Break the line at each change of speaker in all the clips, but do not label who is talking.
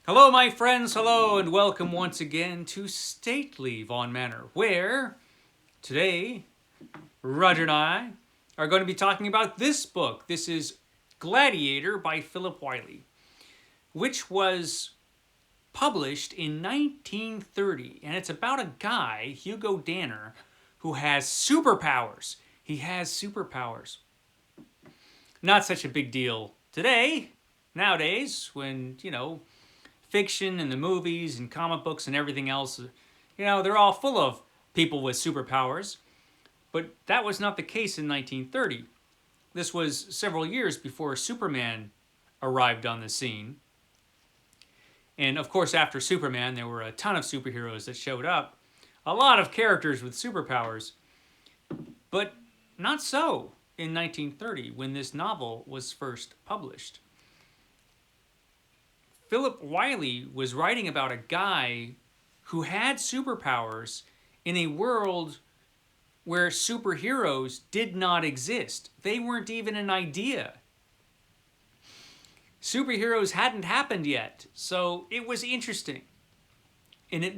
Hello, my friends, hello, and welcome once again to Stately Von Manor, where today Roger and I are going to be talking about this book. This is Gladiator by Philip Wylie, which was published in 1930, and it's about a guy, Hugo Danner, who has superpowers. He has superpowers. Not such a big deal today, nowadays, when, fiction and the movies and comic books and everything else, they're all full of people with superpowers. But that was not the case in 1930. This was several years before Superman arrived on the scene. And of course, after Superman, there were a ton of superheroes that showed up. A lot of characters with superpowers. But not so in 1930 when this novel was first published. Philip Wylie was writing about a guy who had superpowers in a world where superheroes did not exist. They weren't even an idea. Superheroes hadn't happened yet, so it was interesting. And it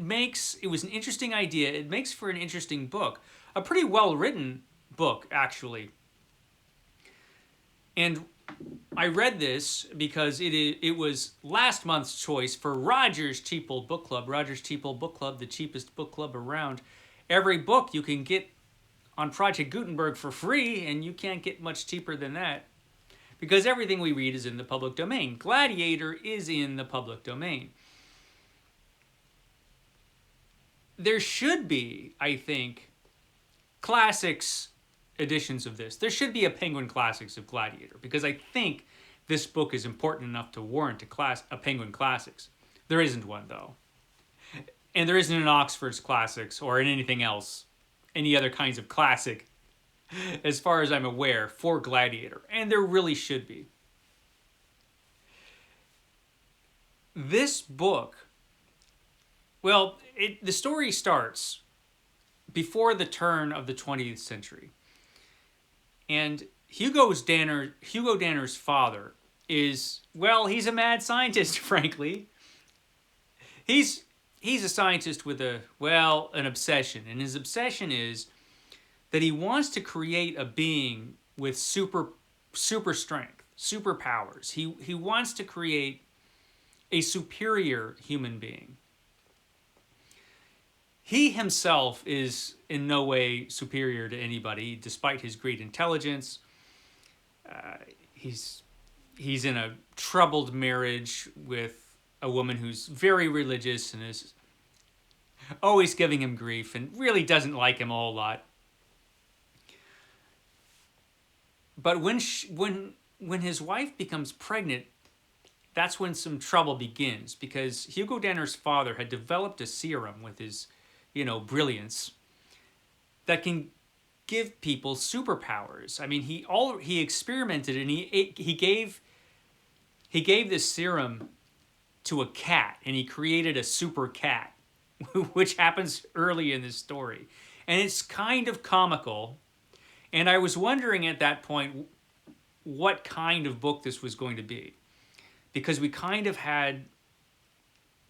was an interesting idea. It makes for an interesting book. A pretty well-written book, actually. And I read this because it was last month's choice for Roger's Cheap Old Book Club. Roger's Cheap Old Book Club, the cheapest book club around. Every book you can get on Project Gutenberg for free, and you can't get much cheaper than that. Because everything we read is in the public domain. Gladiator is in the public domain. There should be, I think, classics editions of this. There should be a Penguin Classics of Gladiator, because I think this book is important enough to warrant a Penguin Classics. There isn't one, though. And there isn't an Oxford's Classics or anything else, any other kinds of classic, as far as I'm aware, for Gladiator. And there really should be. This book, well, the story starts before the turn of the 20th century. And Hugo Danner's father is, well, he's a mad scientist, frankly. He's a scientist with an obsession. And his obsession is that he wants to create a being with super strength, superpowers. He wants to create a superior human being. He himself is in no way superior to anybody, despite his great intelligence. He's in a troubled marriage with a woman who's very religious and is always giving him grief and really doesn't like him a whole lot. But when his wife becomes pregnant, that's when some trouble begins, because Hugo Danner's father had developed a serum with his brilliance that can give people superpowers. I mean, he experimented, and he gave this serum to a cat, and he created a super cat, which happens early in this story. And it's kind of comical. And I was wondering at that point what kind of book this was going to be, because we kind of had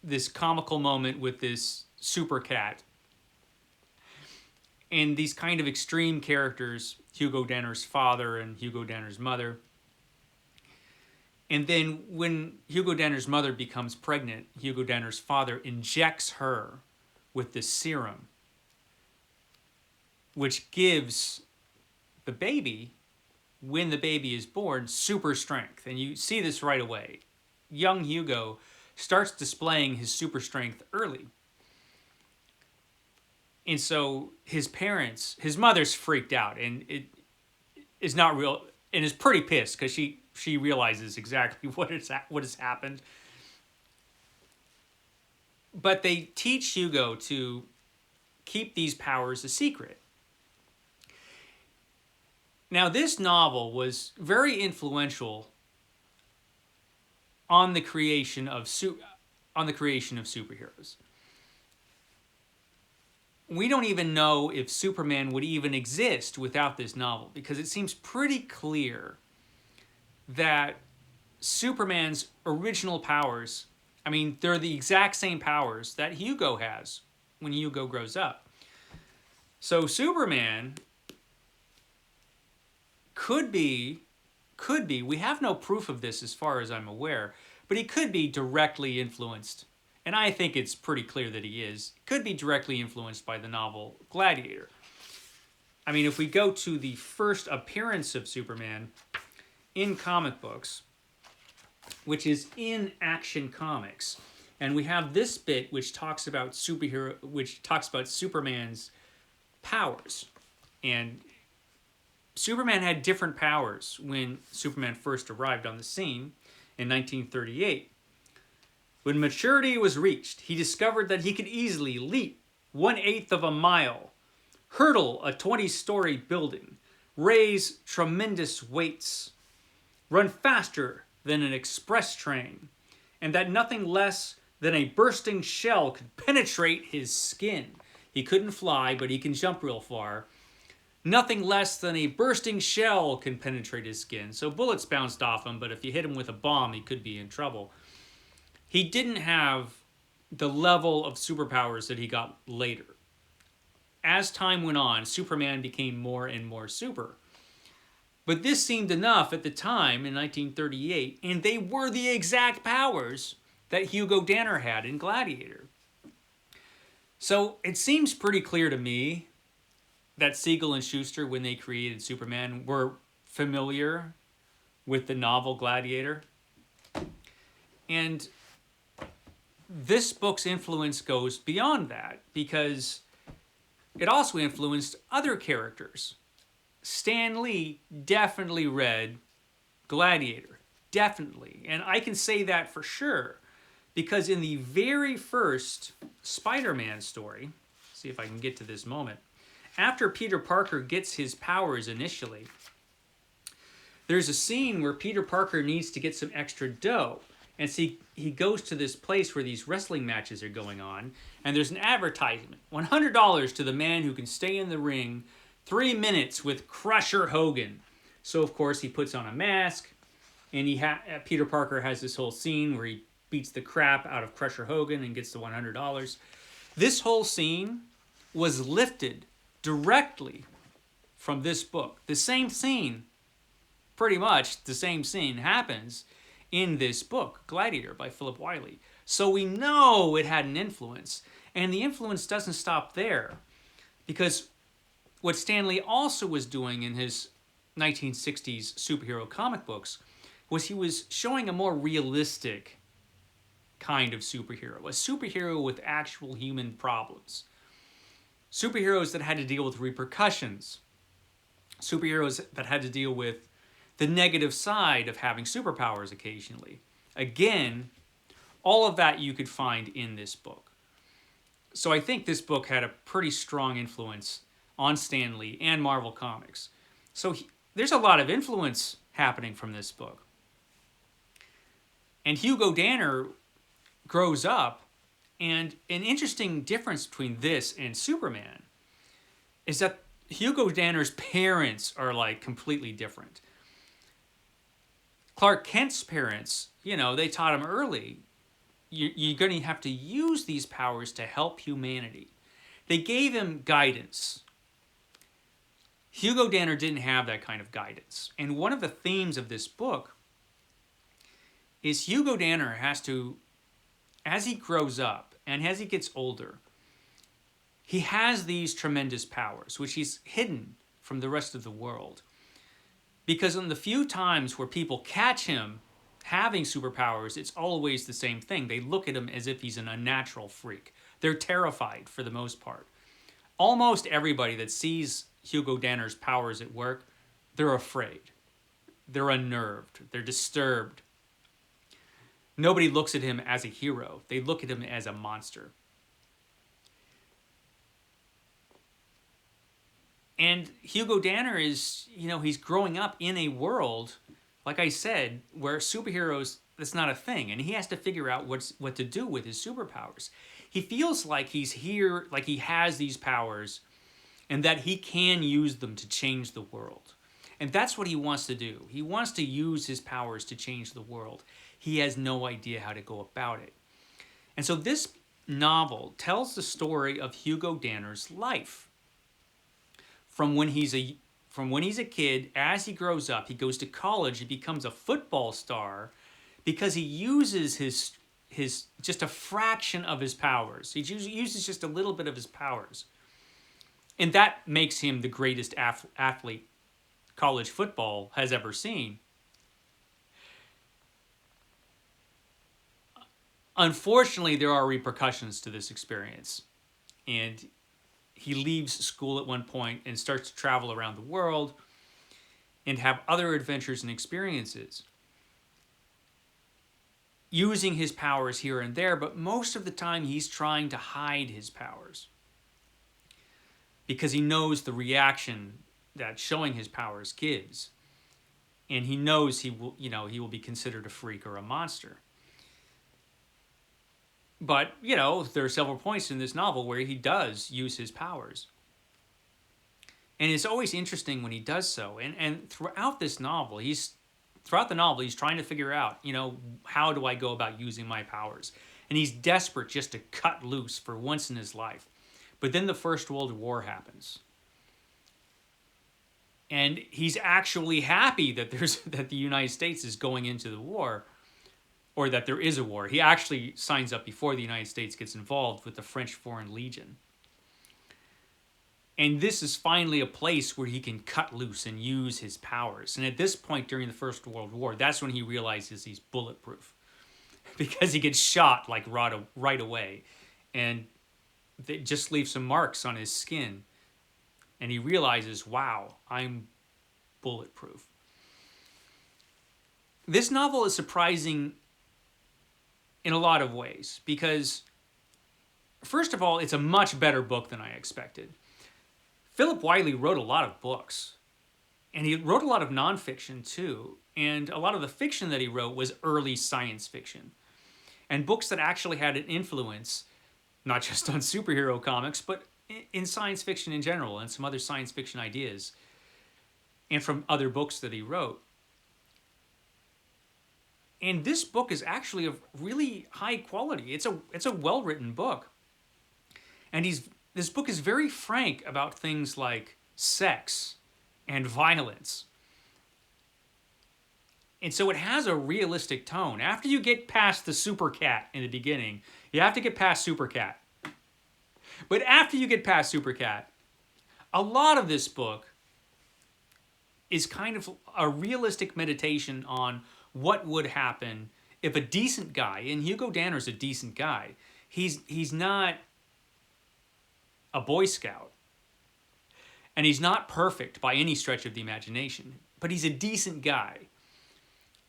this comical moment with this super cat and these kind of extreme characters, Hugo Danner's father and Hugo Danner's mother. And then when Hugo Danner's mother becomes pregnant, Hugo Danner's father injects her with this serum, which gives the baby, when the baby is born, super strength. And you see this right away. Young Hugo starts displaying his super strength early. And so his mother's freaked out, and it is not real, and is pretty pissed because she realizes exactly what has happened. But they teach Hugo to keep these powers a secret. Now, this novel was very influential on the creation of superheroes. We don't even know if Superman would even exist without this novel, because it seems pretty clear that Superman's original powers I mean, they're the exact same powers that Hugo has when Hugo grows up. So Superman could be, we have no proof of this as far as I'm aware, but he could be directly influenced, and I think it's pretty clear that he is, could be directly influenced by the novel Gladiator. I mean, if we go to the first appearance of Superman in comic books, which is in Action Comics, and we have this bit which talks about Superman's powers. And Superman had different powers when Superman first arrived on the scene in 1938. When maturity was reached, he discovered that he could easily leap 1/8 of a mile, hurdle a 20-story building, raise tremendous weights, run faster than an express train, and that nothing less than a bursting shell could penetrate his skin. He couldn't fly, but he can jump real far. Nothing less than a bursting shell can penetrate his skin. So bullets bounced off him, but if you hit him with a bomb, he could be in trouble. He didn't have the level of superpowers that he got later. As time went on, Superman became more and more super. But this seemed enough at the time in 1938, and they were the exact powers that Hugo Danner had in Gladiator. So it seems pretty clear to me that Siegel and Schuster, when they created Superman, were familiar with the novel Gladiator. And this book's influence goes beyond that, because it also influenced other characters. Stan Lee definitely read Gladiator. Definitely. And I can say that for sure, because in the very first Spider-Man story, see if I can get to this moment, after Peter Parker gets his powers initially, there's a scene where Peter Parker needs to get some extra dough. And see, he goes to this place where these wrestling matches are going on, and there's an advertisement, $100 to the man who can stay in the ring 3 minutes with Crusher Hogan. So, of course, he puts on a mask, and Peter Parker has this whole scene where he beats the crap out of Crusher Hogan and gets the $100. This whole scene was lifted directly from this book. The same scene, pretty much the same scene, happens in this book, Gladiator by Philip Wylie. So we know it had an influence, and the influence doesn't stop there, because what Stan Lee also was doing in his 1960s superhero comic books was he was showing a more realistic kind of superhero, a superhero with actual human problems. Superheroes that had to deal with repercussions. Superheroes that had to deal with the negative side of having superpowers occasionally. Again, all of that you could find in this book. So I think this book had a pretty strong influence on Stan Lee and Marvel Comics. So there's a lot of influence happening from this book. And Hugo Danner grows up, and an interesting difference between this and Superman is that Hugo Danner's parents are like completely different. Clark Kent's parents, they taught him early, you're going to have to use these powers to help humanity. They gave him guidance. Hugo Danner didn't have that kind of guidance. And one of the themes of this book is Hugo Danner has to, as he grows up and as he gets older, he has these tremendous powers, which he's hidden from the rest of the world. Because in the few times where people catch him having superpowers, it's always the same thing. They look at him as if he's an unnatural freak. They're terrified for the most part. Almost everybody that sees Hugo Danner's powers at work, they're afraid. They're unnerved. They're disturbed. Nobody looks at him as a hero. They look at him as a monster. And Hugo Danner is, he's growing up in a world, like I said, where superheroes, that's not a thing. And he has to figure out what to do with his superpowers. He feels like he's here, like he has these powers, and that he can use them to change the world. And that's what he wants to do. He wants to use his powers to change the world. He has no idea how to go about it. And so this novel tells the story of Hugo Danner's life from when he's a kid. As he grows up, he goes to college, he becomes a football star because he uses his just a fraction of his powers. He uses just a little bit of his powers. And that makes him the greatest athlete college football has ever seen. Unfortunately, there are repercussions to this experience. And he leaves school at one point and starts to travel around the world and have other adventures and experiences, using his powers here and there, but most of the time he's trying to hide his powers because he knows the reaction that showing his powers gives. And he knows he will be considered a freak or a monster. But, there are several points in this novel where he does use his powers. And it's always interesting when he does so. And throughout the novel, he's trying to figure out, how do I go about using my powers? And he's desperate just to cut loose for once in his life. But then the First World War happens. And he's actually happy that that the United States is going into the war, or that there is a war. He actually signs up before the United States gets involved with the French Foreign Legion. And this is finally a place where he can cut loose and use his powers. And at this point during the First World War, that's when he realizes he's bulletproof. Because he gets shot like right away. And they just leave some marks on his skin. And he realizes, wow, I'm bulletproof. This novel is surprising in a lot of ways because, first of all, it's a much better book than I expected. Philip Wylie wrote a lot of books, and he wrote a lot of nonfiction too, and a lot of the fiction that he wrote was early science fiction, and books that actually had an influence, not just on superhero comics, but in science fiction in general, and some other science fiction ideas, and from other books that he wrote. And this book is actually of really high quality. It's a well-written book. And this book is very frank about things like sex and violence. And so it has a realistic tone. After you get past the super cat in the beginning, you have to get past super cat. But after you get past super cat, a lot of this book is kind of a realistic meditation on what would happen if a decent guy, and Hugo Danner's a decent guy, he's not a Boy Scout, and he's not perfect by any stretch of the imagination, but he's a decent guy,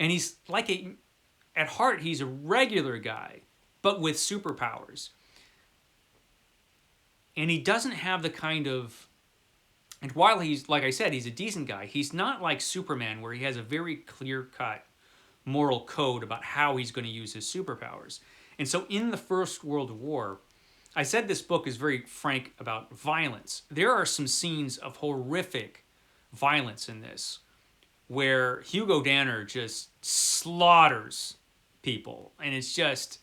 and he's at heart he's a regular guy, but with superpowers, and he doesn't have the kind of, and while he's, like I said, he's a decent guy, he's not like Superman where he has a very clear-cut moral code about how he's going to use his superpowers. And so in the First World War, I said this book is very frank about violence. There are some scenes of horrific violence in this where Hugo Danner just slaughters people. And it's just,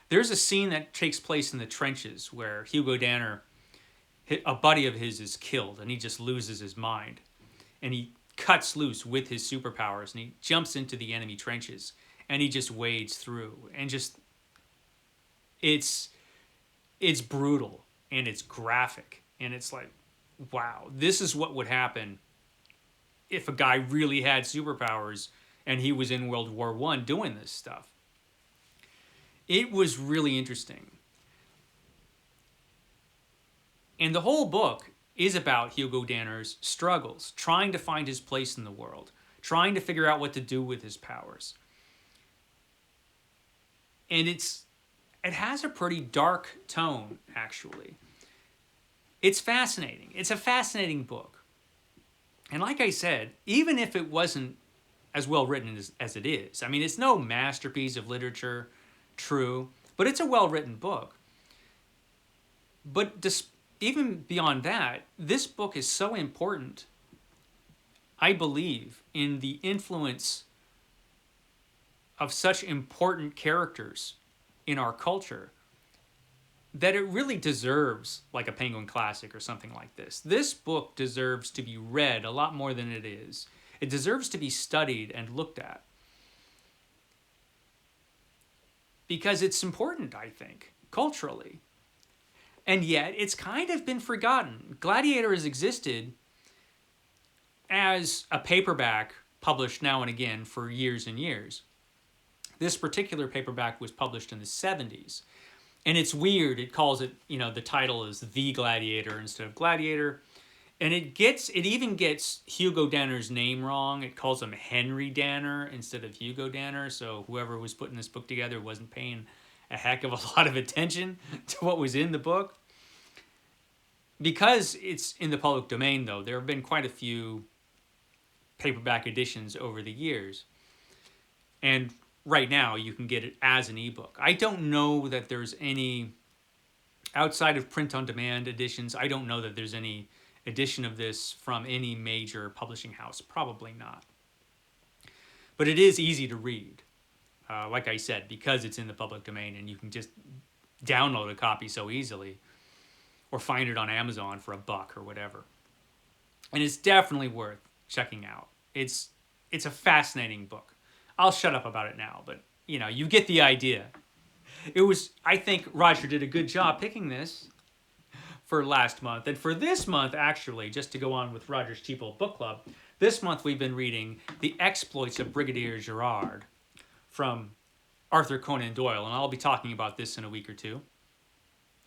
there's a scene that takes place in the trenches where Hugo Danner, a buddy of his, is killed and he just loses his mind. And he cuts loose with his superpowers and he jumps into the enemy trenches and he just wades through and just it's brutal and it's graphic and it's like, wow, this is what would happen if a guy really had superpowers and he was in World War I doing this stuff. It was really interesting. And the whole book is about Hugo Danner's struggles, trying to find his place in the world, trying to figure out what to do with his powers. And it has a pretty dark tone, actually. It's fascinating. It's a fascinating book. And like I said, even if it wasn't as well written as it is, I mean, it's no masterpiece of literature, true, but it's a well-written book. But even beyond that, this book is so important, I believe, in the influence of such important characters in our culture that it really deserves like a Penguin Classic or something like this. This book deserves to be read a lot more than it is. It deserves to be studied and looked at. Because it's important, I think, culturally. And yet, it's kind of been forgotten. Gladiator has existed as a paperback published now and again for years and years. This particular paperback was published in the 70s. And it's weird. It calls it, the title is The Gladiator instead of Gladiator. And it even gets Hugo Danner's name wrong. It calls him Henry Danner instead of Hugo Danner. So whoever was putting this book together wasn't paying a heck of a lot of attention to what was in the book. Because it's in the public domain, though, there have been quite a few paperback editions over the years. And right now, you can get it as an ebook. I don't know that there's any, outside of print-on-demand editions, I don't know that there's any edition of this from any major publishing house. Probably not. But it is easy to read, like I said, because it's in the public domain and you can just download a copy so easily or find it on Amazon for $1 or whatever. And it's definitely worth checking out. It's a fascinating book. I'll shut up about it now, but you get the idea. I think Roger did a good job picking this for last month. And for this month, actually, just to go on with Roger's Cheap Old Book Club, this month we've been reading The Exploits of Brigadier Gerard from Arthur Conan Doyle. And I'll be talking about this in a week or two.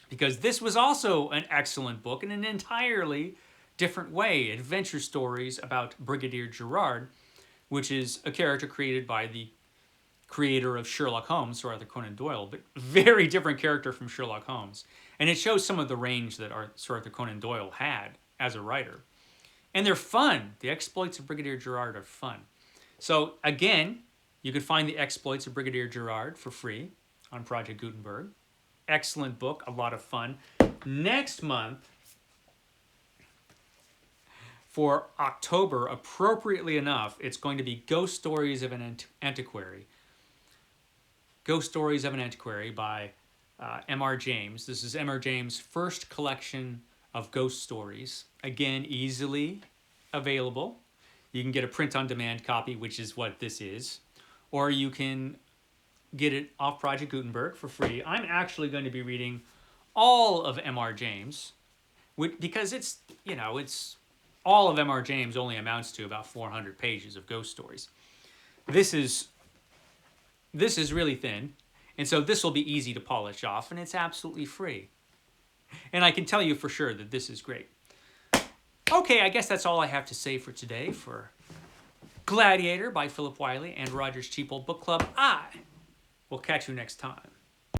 Because this was also an excellent book in an entirely different way. Adventure stories about Brigadier Gerard, which is a character created by the creator of Sherlock Holmes, Sir Arthur Conan Doyle, but very different character from Sherlock Holmes. And it shows some of the range that Sir Arthur Conan Doyle had as a writer. And they're fun. The Exploits of Brigadier Gerard are fun. So again, you can find The Exploits of Brigadier Gerard for free on Project Gutenberg. Excellent book, a lot of fun. Next month, for October, appropriately enough, it's going to be Ghost Stories of an Antiquary. Ghost Stories of an Antiquary by M.R. James. This is M.R. James' first collection of ghost stories. Again, easily available. You can get a print-on-demand copy, which is what this is. Or you can get it off Project Gutenberg for free. I'm actually going to be reading all of M.R. James, because it's all of M.R. James only amounts to about 400 pages of ghost stories. This is really thin, and so this will be easy to polish off, and it's absolutely free. And I can tell you for sure that this is great. Okay, I guess that's all I have to say for today for Gladiator by Philip Wylie and Roger's Cheap Old Book Club. I will catch you next time.